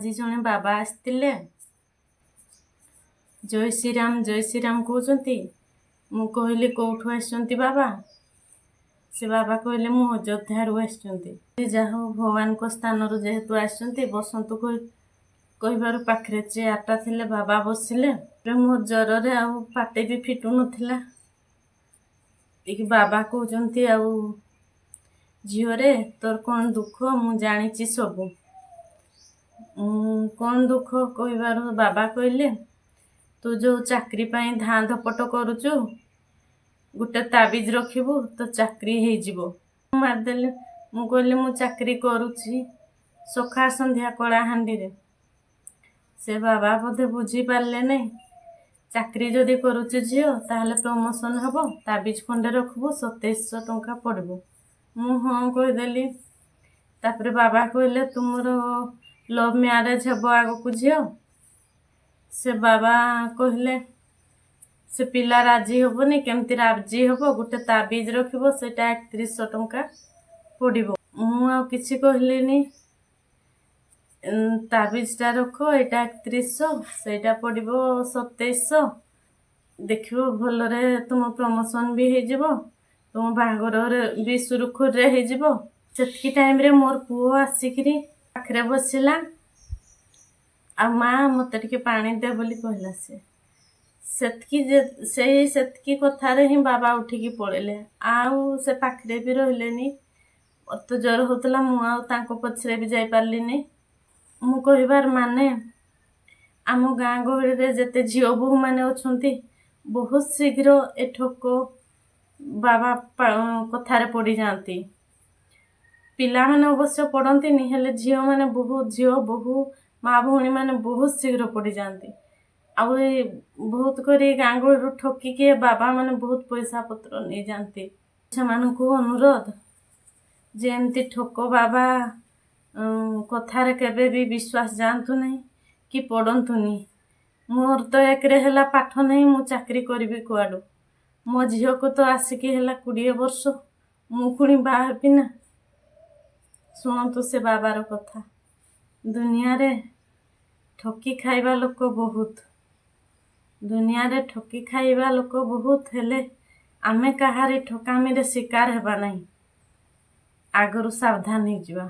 आज जड़े बाबा आसते जय श्री राम कहते मु कहली कौठू आसुँच बाबा से बाबा कहले मु अयोध्या आसुँच जहा भगवान को स्थान जेहेतु आसुँच बसंतु कहबार पाखे चेयरटा थिले बाबा बसिले मो ज्वर आ पाटे भी फिटु नथिला बाबा कहते झीरे तोर कौन दुख मु जानी सबू कौन दुख कहबार बाबा कहले तू जो चाकरी पाई धाँ धपट करुचु गोटे ताबिज रखिबू तो चाकरी हो मारदेली मु कहली मु चाकरी करुची सखा संध्या कलाहांडी रे से बाबा बोधे बुझी पारे नहीं चाकरी जदि करुचु झील ताहले प्रमोशन हम ताबिज खंडे रखबू 2700 टंका पड़ब मु हाँ कहीदेली तापर बाबा कहले तुमर लव मैरेज हम आग को झील से बाबा कहले से पिला राजी हेनी केमती राजी हम गोटे ताबिज रखिबो सेटा 3100 टंका पड़ब मु किछि कहलिनी ताबिजटा रख एटा 3100 सेटा पड़ब 2700 देखिबो भलरे तुम प्रमोशन भी हो जिवो तुम बाहागर भी सुरुखुर रे हो जिवो सेतकी टाइम रे मोर पुओ आसिकरी पाखरे बसिला आ माँ मत टिके पानी दे बोली कहला सेतकी कथारे ही बाबा उठिकी पड़ेले आउ से पाखरे भी रहिलेनी तो ज्वर होतला मु आउ पछरे भी जाई पारलिनी मु कहबार माने आम गाँ गहली रे जेते झील बोहू माने अछंती बहुत शीघ्र ए ठोक बाबा कथारे पड़ी जाती पिला माने अवश्य पड़ती हेले झील माने बहु माँ भौणी माने बहुत शीघ्र पड़ी जाती आउ बहुत करी गाँ गहली ठकिके बाबा माने बहुत पैसा पत्र नहीं जाती से अनुरोध जे एमती ठोक बाबा कथारे केबे भी विश्वास जानतु नहीं कि पड़तु नहीं मोर तो एक है पाठ नहीं मु चाकरी करी कुआडू मो झील को तो आसिकी है 20 वर्ष मु पुणी बाहबी ना शुणु से बाबार कथा दुनिया रे ठकी खाइबा लोक बहुत दुनिया रे ठकी खाइबा लोक बहुत हेले आमे कहारी ठकामी रे शिकार हेबा नहीं आगरू सावधान हो जावा।